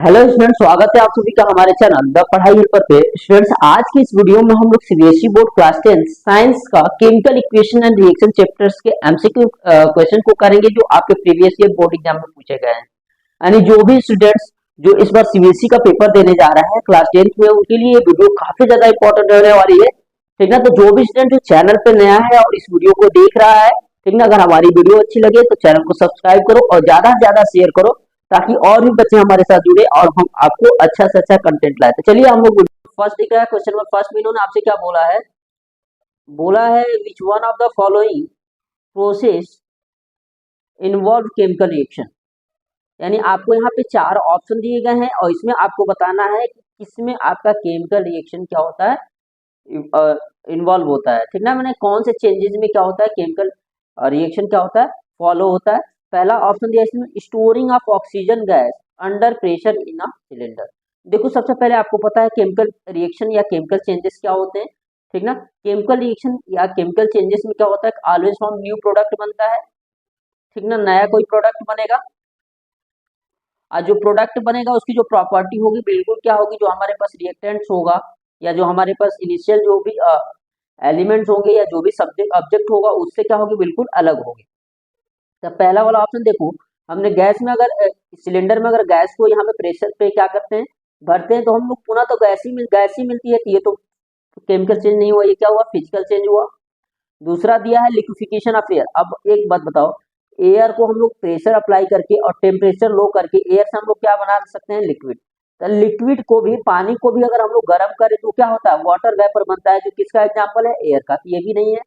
Hello student, स्वागत है आप सभी का हमारे चैनल द पढ़ाई हेल्पर पे। स्टूडेंट्स, आज की इस वीडियो में हम लोग सीबीएसई बोर्ड क्लास 10 साइंस का chemical equation and reaction chapters के एमसीक्यू क्वेश्चन को करेंगे जो आपके प्रीवियस ईयर बोर्ड एग्जाम में पूछे गए हैं। यानी जो भी स्टूडेंट्स जो इस बार सीबीएसई का पेपर देने जा रहे हैं क्लास 10 में, उनके लिए ये वीडियो काफी ज्यादा इंपॉर्टेंट रहने वाली है। ठीक ना? तो जो भी स्टूडेंट जो चैनल पे नया है और इस वीडियो को देख रहा है, ठीक ना, अगर हमारी वीडियो अच्छी लगे तो चैनल को सब्सक्राइब करो और ज्यादा से ज्यादा शेयर करो ताकि और भी बच्चे हमारे साथ जुड़े और हम आपको अच्छा से अच्छा कंटेंट लाए। तो चलिए हम लोग फर्स्ट दिख रहा है क्वेश्चन नंबर फर्स्ट में इन्होंने आपसे क्या बोला है। बोला है which one of the following process involve chemical reaction. यानी आपको यहाँ पे चार ऑप्शन दिए गए हैं और इसमें आपको बताना है कि किसमें आपका केमिकल रिएक्शन क्या होता है, इन्वॉल्व होता है। ठीक ना? मैंने कौन से चेंजेस में क्या होता है, केमिकल रिएक्शन क्या होता है, फॉलो होता है। पहला ऑप्शन दिया इसमें, storing of oxygen gas under pressure in a cylinder. देखो, सबसे पहले आपको पता है केमिकल रिएक्शन या केमिकल चेंजेस क्या होते हैं। ठीक ना? केमिकल रिएक्शन या केमिकल चेंजेस में क्या होता है, ऑलवेज फॉर्म न्यू प्रोडक्ट बनता है। ठीक ना? नया कोई प्रोडक्ट बनेगा और जो प्रोडक्ट बनेगा उसकी जो प्रॉपर्टी होगी बिल्कुल क्या होगी, जो हमारे पास रिएक्टेंट्स होगा या जो हमारे पास इनिशियल जो भी एलिमेंट्स होंगे या जो भी सब्जेक्ट ऑब्जेक्ट होगा उससे क्या होगी, बिल्कुल अलग होगी। तो पहला वाला ऑप्शन देखो, हमने गैस में अगर सिलेंडर में अगर गैस को यहाँ पे प्रेशर पे क्या करते हैं, भरते हैं, तो हम लोग पुनः तो गैस ही मिलती है। तो ये तो केमिकल चेंज नहीं हुआ, ये क्या हुआ, फिजिकल चेंज हुआ। दूसरा दिया है लिक्विफिकेशन ऑफ एयर। अब एक बात बताओ, एयर को हम लोग प्रेशर अप्लाई करके और टेम्परेचर लो करके एयर से हम लोग क्या बना सकते हैं, लिक्विड। तो लिक्विड को भी, पानी को भी अगर हम लोग गर्म करें तो क्या होता है, वाटर वेपर बनता है, जो किसका एग्जाम्पल है, एयर का। तो ये भी नहीं है।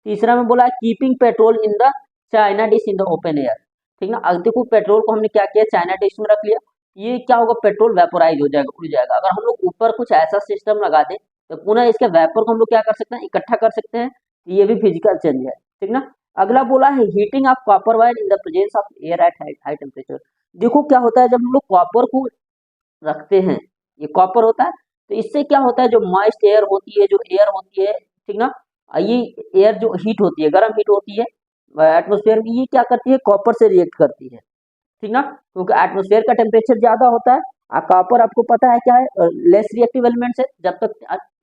तीसरा में बोला है keeping petrol in the China dish in the open air. ठीक ना? अब देखो, पेट्रोल को हमने क्या किया, चाइना डिश में रख लिया। ये क्या होगा, पेट्रोल वेपोराइज हो जाएगा, उड़ जाएगा। अगर हम लोग ऊपर कुछ ऐसा सिस्टम लगा दें तो पुनः इसके वेपर को हम लोग क्या कर सकते हैं, इकट्ठा कर सकते हैं। ये भी फिजिकल चेंज है। ठीक ना? अगला बोला है heating of copper wire in the presence of air at high temperature. देखो क्या होता है, जब हम लोग कॉपर को रखते हैं, ये कॉपर होता है, तो इससे क्या होता है, जो मॉइस्ट एयर होती है, जो एयर होती है, ठीक ना, ये एयर जो हीट होती है, गर्म हीट होती है एटमोस्फेयर में, ये क्या करती है, कॉपर से रिएक्ट करती है। ठीक ना? क्योंकि एटमोस्फेयर का टेम्परेचर ज्यादा होता है। कॉपर आपको पता है क्या है, लेस रिएक्टिव एलिमेंट्स है। जब तक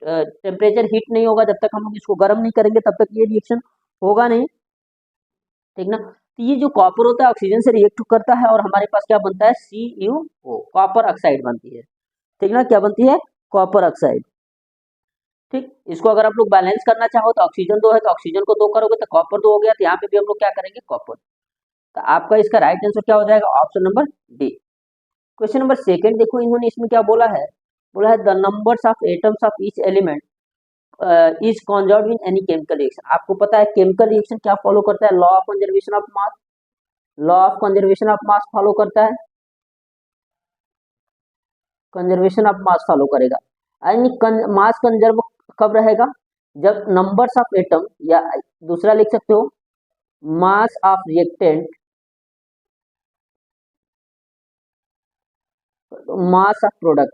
टेम्परेचर हीट नहीं होगा, जब तक हम लोग इसको गर्म नहीं करेंगे, तब तक ये रिएक्शन होगा नहीं। ठीक ना? तो ये जो कॉपर होता है ऑक्सीजन से रिएक्ट करता है और हमारे पास क्या बनता है, CuO, कॉपर ऑक्साइड बनती है। ठीक ना? क्या बनती है, कॉपर ऑक्साइड। ठीक, इसको अगर आप लोग बैलेंस करना चाहो तो ऑक्सीजन 2 है तो ऑक्सीजन को 2 करोगे तो कॉपर 2 हो गया। तो यहाँ पे भी हम लोग क्या करेंगे, कॉपर। तो आपका इसका राइट आंसर क्या हो जाएगा, option number D. Question number second देखो, इन्होंने इसमें क्या बोला है, बोला है the numbers of atoms of each element is conserved in any chemical reaction. आपको पता है केमिकल रिएक्शन क्या फॉलो करता है, law of conservation of mass. Law of conservation of mass follow करता है, कंजर्वेशन ऑफ मास फॉलो करेगा। यानी मास कंजर्व कब रहेगा, जब नंबर्स ऑफ एटम, या दूसरा लिख सकते हो mass of reactant, mass of product.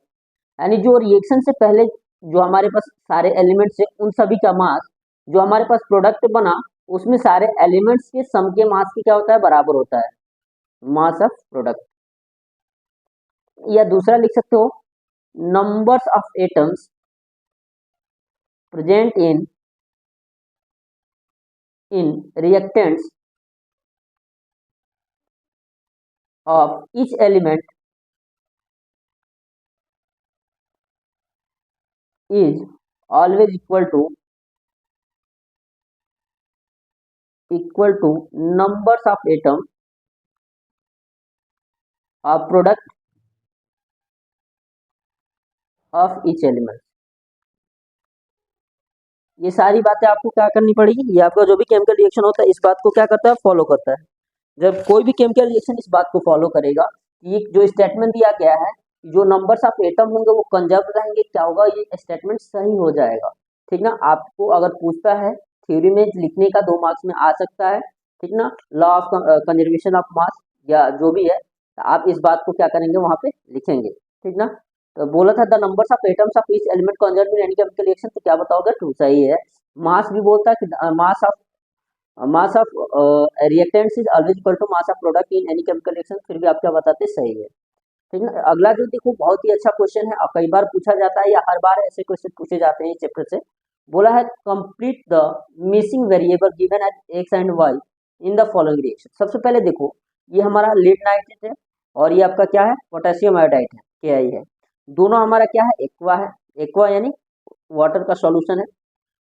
यानी जो रिएक्शन से पहले जो हमारे पास सारे एलिमेंट्स है उन सभी का मास, जो हमारे पास प्रोडक्ट बना उसमें सारे एलिमेंट्स के सम के मास की क्या होता है, बराबर होता है, मास ऑफ प्रोडक्ट। या दूसरा लिख सकते हो numbers of atoms present in reactants of each element is always equal to numbers of atom of product of each element। ये सारी बातें आपको क्या करनी पड़ेगी, ये आपका जो भी केमिकल रिएक्शन होता है इस बात को क्या करता है, फॉलो करता है। जब कोई भी केमिकल रिएक्शन इस बात को फॉलो करेगा, ये जो स्टेटमेंट दिया गया है, जो नंबर्स ऑफ एटम होंगे वो कंजर्व रहेंगे, क्या होगा, ये स्टेटमेंट सही हो जाएगा। ठीक ना? आपको अगर पूछता है थ्योरी में लिखने का, 2 मार्क्स में आ सकता है। ठीक ना? Law of conservation of mass या जो भी है, तो आप इस बात को क्या करेंगे, वहां पे लिखेंगे। ठीक ना? तो बोला था the numbers of atoms of each element conserve in any chemical reaction, तो क्या बताओगे, ट्रू, सही है। मास भी बोलता है कि mass of reactants is always equal to mass of product in any chemical reaction, फिर भी आप क्या बताते, सही है। ठीक है। अगला जो देखो बहुत ही अच्छा क्वेश्चन है और कई बार पूछा जाता है या हर बार ऐसे क्वेश्चन पूछे जाते हैं इस चैप्टर से। बोला है complete the missing variable given as X and Y in the following reaction. सबसे पहले देखो ये हमारा लीड नाइट्रेट है और ये आपका क्या है पोटेशियम आयोडाइड है KI है। दोनों हमारा क्या है एक्वा है, एक्वा यानी वाटर का सॉल्यूशन है।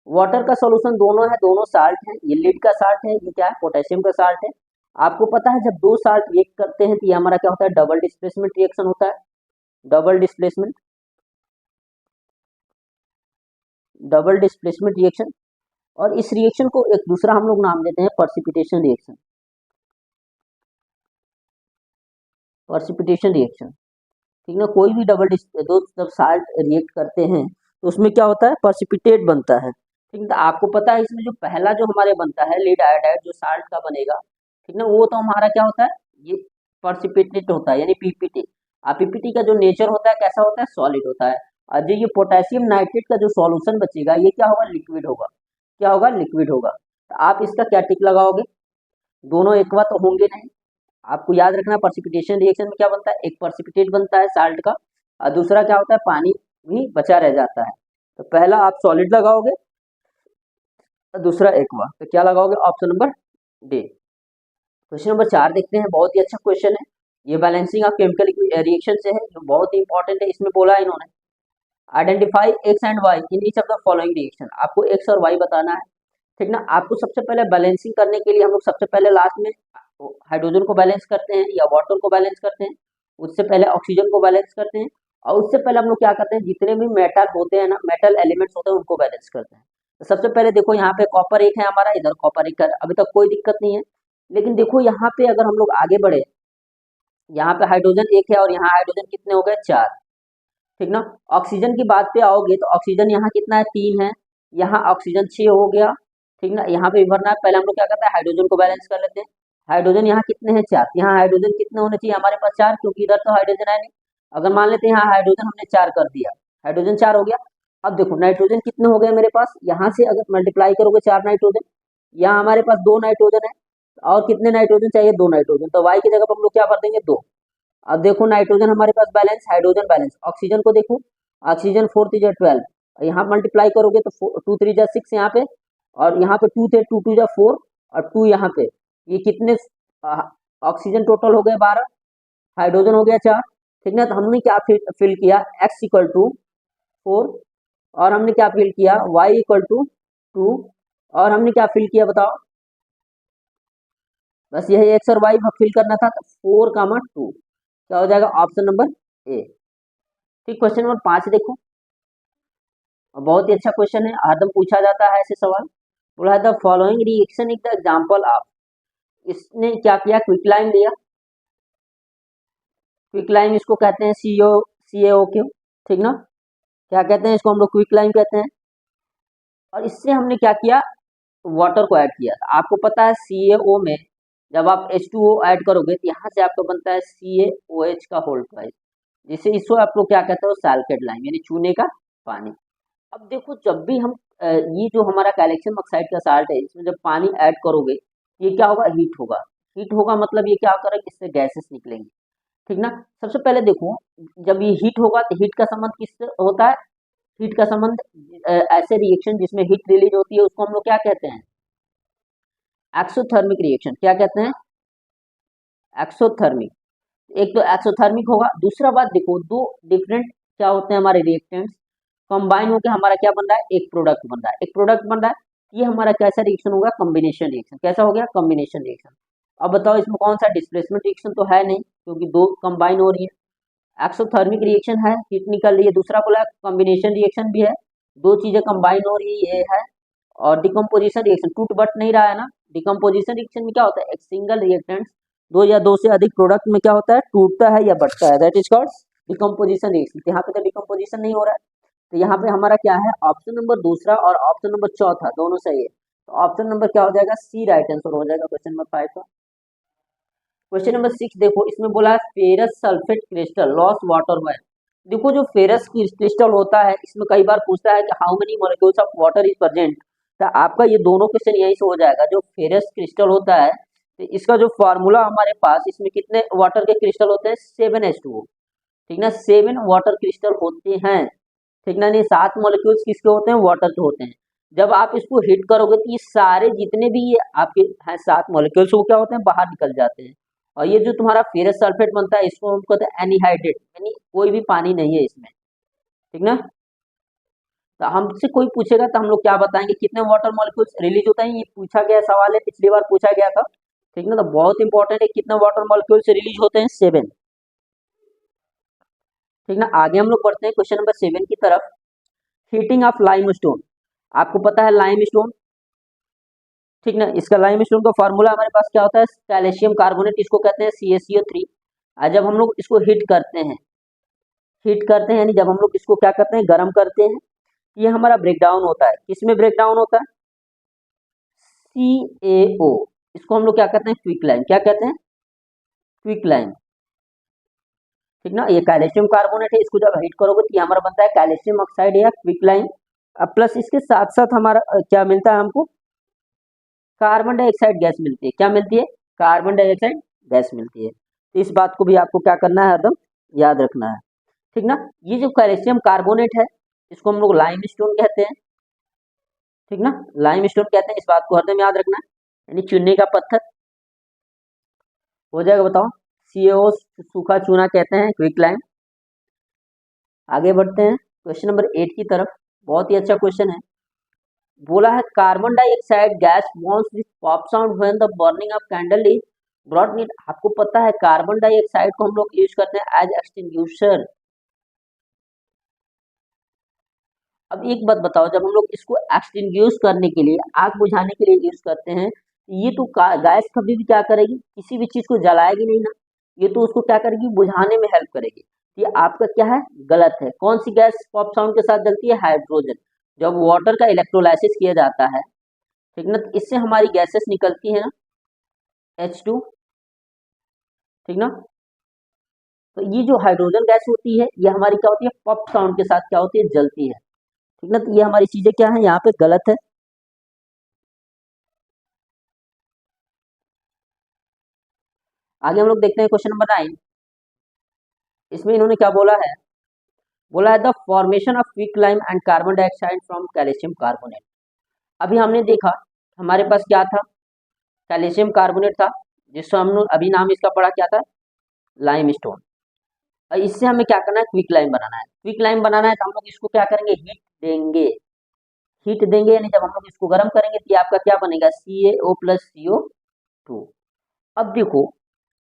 वाटर का सॉल्यूशन दोनों है, दोनों साल्ट है, ये लीड का साल्ट है, ये क्या है पोटेशियम का साल्ट है। आपको पता है जब दो साल्ट रिएक्ट करते हैं तो ये हमारा क्या होता है डबल डिस्प्लेसमेंट रिएक्शन होता है, डबल डिस्प्लेसमेंट रिएक्शन। और इस रिएक्शन को एक दूसरा हम लोग नाम देते हैं पर्सिपिटेशन रिएक्शन, ठीक ना। कोई भी दो जब साल्ट रिएक्ट करते हैं तो उसमें क्या होता है पर्सिपिटेट बनता है, ठीक ना। आपको पता है इसमें जो पहला जो हमारे बनता है लीड आयोडाइड जो साल्ट का बनेगा, ठीक ना, वो तो हमारा क्या होता है ये पर्सिपिटेट होता है यानी पीपीटी। और पीपीटी का जो नेचर होता है कैसा होता है सॉलिड होता है। और जो ये पोटेशियम नाइट्रेट का जो सॉल्यूशन बचेगा ये क्या होगा लिक्विड होगा, क्या होगा लिक्विड होगा। तो आप इसका क्या टिक लगाओगे, दोनों एक बार तो होंगे नहीं। आपको याद रखना पर्सिपिटेशन रिएक्शन में क्या बनता है एक पर्सिपिटेट बनता है साल्ट का और दूसरा क्या होता है पानी भी बचा रह जाता है। तो पहला आप सॉलिड लगाओगे और दूसरा एक्वा, तो क्या लगाओगे option number D. Question number 4 देखते हैं, बहुत ही अच्छा क्वेश्चन है। ये बैलेंसिंग ऑफ केमिकल रिएक्शन से है जो बहुत ही इंपॉर्टेंट है। इसमें बोला है इन्होंने identify X and Y in each of the following reaction. आपको एक्स और वाई बताना है, ठीक ना। आपको सबसे पहले बैलेंसिंग करने के लिए हम लोग सबसे पहले लास्ट में हाइड्रोजन को बैलेंस करते हैं या वाटर को बैलेंस करते हैं, उससे पहले ऑक्सीजन को बैलेंस करते हैं और उससे पहले हम लोग क्या करते हैं जितने भी मेटल होते हैं ना मेटल एलिमेंट्स होते हैं उनको बैलेंस करते हैं। तो सबसे पहले देखो यहाँ पे कॉपर एक है हमारा, इधर कॉपर एक है, अभी तक कोई दिक्कत नहीं है। लेकिन देखो यहाँ पे अगर हम लोग आगे बढ़े, यहाँ पे हाइड्रोजन एक है और यहाँ हाइड्रोजन कितने हो गए 4, ठीक ना। ऑक्सीजन की बात पे आओगे तो ऑक्सीजन यहाँ कितना है 3 है, यहाँ ऑक्सीजन 6 हो गया, ठीक ना। यहाँ पे भरना है, पहले हम लोग क्या करते हैं हाइड्रोजन को बैलेंस कर लेते हैं। हाइड्रोजन यहाँ कितने हैं 4, यहाँ हाइड्रोजन कितने होने चाहिए हमारे पास 4, क्योंकि इधर तो हाइड्रोजन है नहीं। अगर मान लेते हैं यहाँ हाइड्रोजन हमने 4 कर दिया, हाइड्रोजन 4 हो गया। अब देखो नाइट्रोजन कितने हो गए मेरे पास, यहाँ से अगर मल्टीप्लाई करोगे 4 नाइट्रोजन, यहाँ हमारे पास 2 नाइट्रोजन है और कितने नाइट्रोजन चाहिए 2 नाइट्रोजन, तो वाई की जगह पर हम लोग क्या कर देंगे 2। अब देखो नाइट्रोजन हमारे पास बैलेंस, हाइड्रोजन बैलेंस, ऑक्सीजन को देखो ऑक्सीजन 4 3 जा 12, यहाँ मल्टीप्लाई करोगे तो 2 3 जा 6 यहाँ पे और यहाँ पे 2 थे 2 2 जा 4 और 2 यहाँ पे, ये कितने ऑक्सीजन टोटल हो गए 12, हाइड्रोजन हो गया 4, ठीक ना। तो हमने क्या फिल किया x इक्वल टू 4 और हमने क्या फिल किया y इक्वल टू 2 और हमने क्या फिल किया बताओ, बस यही x और y फिल करना था। तो 4 कामा 2 क्या हो जाएगा ऑप्शन नंबर ए। ठीक, क्वेश्चन नंबर 5 देखो, बहुत ही अच्छा क्वेश्चन है, हरदम पूछा जाता है ऐसे सवाल। बोला the following reaction is the example of, इसने क्या किया क्विक लाइन लिया, क्विक लाइन इसको कहते हैं CaO, ठीक ना, क्या कहते हैं इसको हम लोग क्विक लाइन कहते हैं। और इससे हमने क्या किया वाटर को ऐड किया। आपको पता है CaO में जब आप H2O ऐड करोगे तो यहाँ से आपका बनता है CaOH का होल ट्वाइस, जिसे इसको आप लोग क्या कहते हो सैल्केट लाइम यानी चूने का पानी। अब देखो जब भी हम ये जो हमारा कैल्शियम ऑक्साइड का साल्ट है इसमें जब पानी ऐड करोगे ये क्या होगा हीट होगा, हीट होगा मतलब ये क्या करेगा इससे गैसेस निकलेंगे, ठीक ना। सबसे पहले देखो जब ये हीट होगा तो हीट का संबंध किससे होता है, हीट का संबंध ऐसे रिएक्शन जिसमें हीट रिलीज होती है उसको हम लोग क्या कहते हैं एक्सोथर्मिक रिएक्शन, क्या कहते हैं एक्सोथर्मिक। एक तो एक्सोथर्मिक होगा, दूसरा बात देखो दो डिफरेंट क्या होते हैं हमारे रिएक्टेंट्स कंबाइन होकर हमारा क्या बन रहा है एक प्रोडक्ट बन रहा है, एक प्रोडक्ट बन रहा है। ये हमारा कैसा रिएक्शन होगा कॉम्बिनेशन रिएक्शन, कैसा हो गया कॉम्बिनेशन रिएक्शन। अब बताओ इसमें कौन सा डिस्प्लेसमेंट रिएक्शन तो है नहीं क्योंकि दो कंबाइन हो रही है। एक्सोथर्मिक रिएक्शन है हीट निकल रही है, दूसरा बोला कॉम्बिनेशन रिएक्शन भी है, दो चीजें कंबाइन हो रही है ये है। और डिकम्पोजिशन रिएक्शन टूट बट नहीं रहा है ना, डिकम्पोजिशन रिएक्शन में क्या होता है एक सिंगल रिएक्टेंट दो या दो से अधिक प्रोडक्ट में क्या होता है टूटता है या बढ़ता है, that is called decomposition reaction. यहाँ पे तो डिकम्पोजिशन नहीं हो रहा है, तो यहाँ पे हमारा क्या है ऑप्शन नंबर दूसरा और ऑप्शन नंबर चौथा दोनों सही है। तो ऑप्शन नंबर क्या हो जाएगा सी राइट आंसर हो जाएगा क्वेश्चन नंबर 5 का। क्वेश्चन नंबर 6 देखो, इसमें बोला है ferrous sulphate crystal loss water में। देखो जो फेरस क्रिस्टल होता है इसमें कई बार पूछता है कि how many molecules of water is present, तो आपका ये दोनों क्वेश्चन यहीं से हो जाएगा। जो फेरस क्रिस्टल होता है तो इसका जो फॉर्मूला हमारे पास इसमें कितने वाटर के क्रिस्टल होते हैं 7H2O, ठीक ना, 7 वाटर क्रिस्टल होते हैं, ठीक ना, नहीं 7 मॉलिक्यूल्स किसके होते हैं, वाटर के होते हैं। जब आप इसको हिट करोगे तो ये सारे जितने भी ये आपके हैं 7 मॉलिक्यूल्स वो क्या होते हैं, बाहर निकल जाते हैं। और ये जो तुम्हारा फेरस सल्फेट बनता है इसको हम कहते हैं एनहाइड्रेट, यानी कोई भी पानी नहीं है इसमें, ठीक ना। तो हमसे कोई पूछेगा तो हम लोग क्या बताएंगे, कितने वाटर मॉलिक्यूल्स रिलीज होते हैं, ये पूछा गया सवाल है, पिछली बार पूछा गया था, ठीक ना। तो बहुत इंपॉर्टेंट है, कितने वाटर मॉलिक्यूल्स रिलीज होते हैं, 7, ठीक ना। आगे हम लोग बढ़ते हैं क्वेश्चन नंबर 7 की तरफ। हीटिंग ऑफ लाइमस्टोन, आपको पता है लाइमस्टोन, ठीक ना। इसका लाइमस्टोन का फॉर्मूला हमारे पास क्या होता है, कैल्शियम कार्बोनेट, इसको कहते हैं CaCO3। जब हम लोग इसको हिट करते हैं, यानी जब हम लोग इसको क्या करते हैं, गर्म करते हैं, ये हमारा ब्रेकडाउन होता है, किसमें ब्रेकडाउन होता है, CaO, इसको हम लोग क्या कहते हैं, क्विक लाइम, क्या कहते हैं, क्विक लाइम, ठीक ना। ये कैल्शियम कार्बोनेट है, इसको जब हीट करोगे तो ये हमारा बनता है कैल्शियम ऑक्साइड या क्विक लाइम। अब प्लस इसके साथ साथ हमारा क्या मिलता है हमको, कार्बन डाइऑक्साइड गैस मिलती है, क्या मिलती है, कार्बन डाइऑक्साइड गैस मिलती है। तो इस बात को भी आपको क्या करना है, एकदम याद रखना है, ठीक ना। ये जो कैल्शियम कार्बोनेट है इसको हम लोग लाइमस्टोन कहते हैं, ठीक ना, लाइमस्टोन कहते हैं, इस बात को हरदम याद रखना है, यानी चूने का पत्थर हो जाएगा, बताओ, CaO सूखा चूना कहते हैं, क्विक लाइम। आगे बढ़ते हैं क्वेश्चन नंबर 8 की तरफ, बहुत ही अच्छा क्वेश्चन है। बोला है carbon dioxide gas burns with pop sound when the burning of candle is brought near. आपको पता है कार्बन डाइऑक्साइड को हम लोग यूज करते हैं एज एक्सटिंग्विशर। अब एक बात बताओ, जब हम लोग इसको एक्सटिंग्विश करने के लिए, आग बुझाने के लिए यूज करते हैं, ये तो गैस कभी भी क्या करेगी, किसी भी चीज को जलाएगी नहीं ना, ये तो उसको क्या करेगी, बुझाने में हेल्प करेगी। ये आपका क्या है, गलत है। कौन सी गैस पॉप साउंड के साथ जलती है, हाइड्रोजन। जब वाटर का इलेक्ट्रोलाइसिस किया जाता है, ठीक ना, तो इससे हमारी गैसेस निकलती है ना, H2, ठीक ना। तो ये जो हाइड्रोजन गैस होती है ये हमारी क्या होती है, पॉप साउंड के साथ क्या होती है, जलती है, ठीक ना। तो ये हमारी चीजें क्या है, यहाँ पे गलत है। आगे हम लोग देखते हैं क्वेश्चन नंबर 9। इसमें इन्होंने क्या बोला है, बोला है the formation of quick lime and carbon dioxide from calcium carbonate. अभी हमने देखा हमारे पास क्या था, कैल्शियम कार्बोनेट था, जिसको हमने अभी नाम इसका पढ़ा क्या था, लाइमस्टोन। और इससे हमें क्या करना है, क्विक लाइम बनाना है। क्विक लाइम बनाना है तो हम लोग इसको क्या करेंगे, हीट देंगे, यानी जब हम लोग इसको गर्म करेंगे तो ये आपका क्या बनेगा, CaO प्लस CO2। अब देखो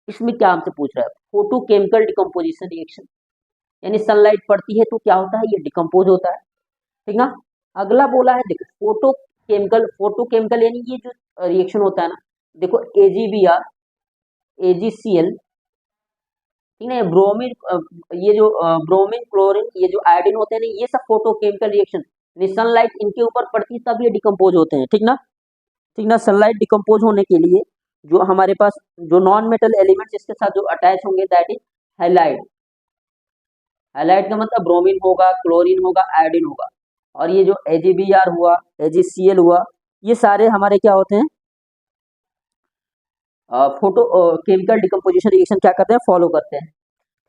इसमें क्या हमसे पूछ रहा है, फोटो केमिकल डिकम्पोजिशन रिएक्शन, यानी सनलाइट पड़ती है तो क्या होता है, ये डिकम्पोज होता है, ठीक ना। अगला बोला है देखो फोटो केमिकल यानी ये जो रिएक्शन होता है ना, देखो AgBr, AgCl, ठीक है, ब्रोमीन, ये जो ब्रोमीन क्लोरीन, ये जो आयोडीन होते हैं ना, ये सब फोटोकेमिकल रिएक्शन, सनलाइट इनके ऊपर पड़ती है तब ये डिकम्पोज होते हैं, ठीक ना। सनलाइट डिकम्पोज होने के लिए जो हमारे पास जो नॉन मेटल एलिमेंट्स इसके साथ जो अटैच होंगे दैट इज हैलाइड। हैलाइड का मतलब ब्रोमीन होगा, क्लोरीन होगा, आयोडीन होगा। और ये जो AgBr हुआ, AgCl हुआ, ये सारे हमारे क्या होते हैं, फोटो केमिकल डिकम्पोजिशन रिएक्शन क्या करते हैं, फॉलो करते हैं,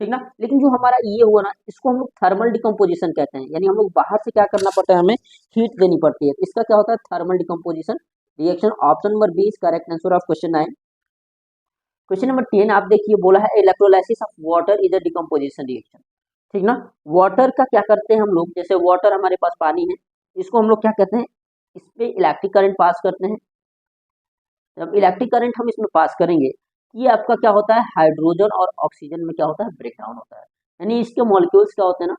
ठीक ना। लेकिन जो हमारा ये हुआ ना, इसको हम लोग थर्मल डिकम्पोजिशन कहते हैं, यानी हम लोग बाहर से क्या करना पड़ता है, हमें हीट देनी पड़ती है। इसका क्या होता है, thermal decomposition reaction. Option number B is correct answer of question 9। Question number 10 आप देखिए, बोला है electrolysis of water is a decomposition reaction, ठीक ना। वाटर का क्या करते हैं हम लोग, जैसे वाटर हमारे पास पानी है, इसको हम लोग क्या कहते हैं, इस पे इलेक्ट्रिक करंट पास करते हैं। जब इलेक्ट्रिक करंट हम इसमें पास करेंगे, ये आपका क्या होता है, हाइड्रोजन और ऑक्सीजन में क्या होता है, ब्रेकडाउन होता है, यानी इसके मॉलिक्यूल्स क्या होते हैं ना,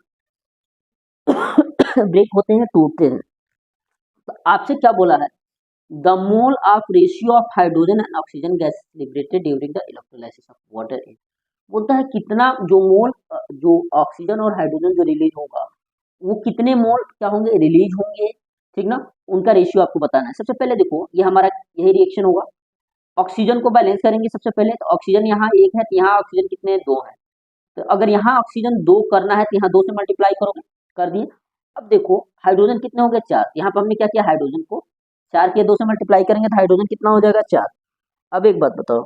ब्रेक होते हैं, टूटते हैं। तो आपसे क्या बोला है, the mole of ratio of hydrogen and oxygen gas liberated during the electrolysis of water is. बोलता है कितना जो मोल, जो ऑक्सीजन और हाइड्रोजन जो रिलीज होगा, वो कितने मोल क्या होंगे, रिलीज होंगे, ठीक ना। उनका रेशियो आपको बताना है। सबसे पहले देखो ये हमारा यही रिएक्शन होगा, ऑक्सीजन को बैलेंस करेंगे सबसे पहले, तो ऑक्सीजन यहाँ 1 है तो यहाँ ऑक्सीजन कितने, 2 है। तो अगर यहाँ ऑक्सीजन 2 करना है तो यहाँ 2 से मल्टीप्लाई करोगे, कर दिए। अब देखो हाइड्रोजन कितने हो गए, 4, यहाँ पर हमने क्या किया, हाइड्रोजन को 4 के 2 से मल्टीप्लाई करेंगे तो हाइड्रोजन कितना हो जाएगा, 4। अब एक बात बताओ,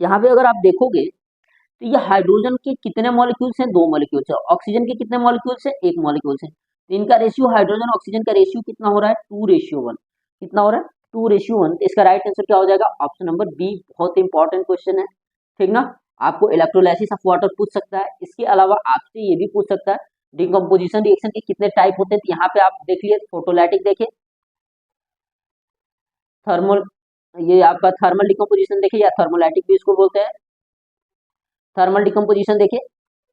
यहाँ पे अगर आप देखोगे तो ये हाइड्रोजन के कितने मॉलिक्यूल्स हैं? 2 मॉलिक्यूल्स है। ऑक्सीजन के कितने मॉलिक्यूल्स हैं? 1 मॉलिक्यूल्स है। तो इनका रेशियो, हाइड्रोजन ऑक्सीजन का रेशियो कितना हो रहा है? 2:1। कितना हो रहा है? 2:1। तो इसका राइट आंसर क्या हो जाएगा? Option number B. बहुत इंपॉर्टेंट क्वेश्चन है, ठीक ना। आपको इलेक्ट्रोलाइसिस ऑफ वाटर पूछ सकता है, इसके अलावा आपसे ये भी पूछ सकता है डिकम्पोजिशन रिएक्शन के कितने टाइप होते हैं। तो यहाँ पे आप देखिए, फोटोलाइटिक देखिए, थर्मल, ये आपका थर्मल डिकम्पोजिशन देखिए या थर्मोलाइटिक भी इसको बोलते हैं, थर्मल डिकम्पोजिशन देखिए।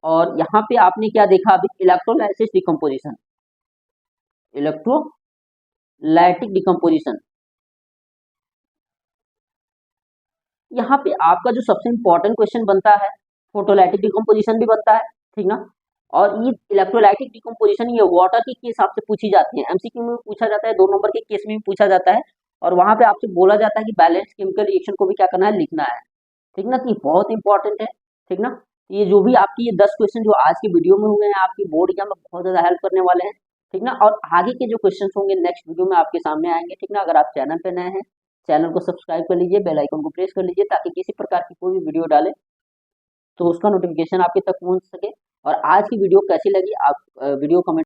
और यहाँ पे आपने क्या देखा अभी? Electrolysis decomposition, electrolytic decomposition. यहाँ पे आपका जो सबसे इंपॉर्टेंट क्वेश्चन बनता है, फोटोलाइटिक डिकम्पोजिशन भी बनता है, ठीक ना। और ये इलेक्ट्रोलाइटिक डिकम्पोजिशन ये वाटर के हिसाब से पूछी जाती है, एमसीक्यू में पूछा जाता है, 2 नंबर के केस में भी पूछा जाता है। और वहां पे आपसे बोला जाता है कि बैलेंस केमिकल रिएक्शन को भी क्या करना है? लिखना है, ठीक ना। तो ये बहुत इंपॉर्टेंट है, ठीक ना। ये जो भी आपकी ये 10 क्वेश्चन जो आज की वीडियो में हुए हैं, आपकी बोर्ड एग्जाम में बहुत ज्यादा हेल्प करने वाले हैं, ठीक ना। और आगे के जो क्वेश्चन होंगे नेक्स्ट वीडियो में आपके सामने आएंगे, ठीक ना। अगर आप चैनल पे नए हैं, चैनल को सब्सक्राइब कर लीजिए, बेल आइकन को प्रेस कर लीजिए, ताकि किसी प्रकार की कोई भी वीडियो डाले तो उसका नोटिफिकेशन आपके तक पहुंच सके। और आज की वीडियो कैसी लगी, आप वीडियो कमेंट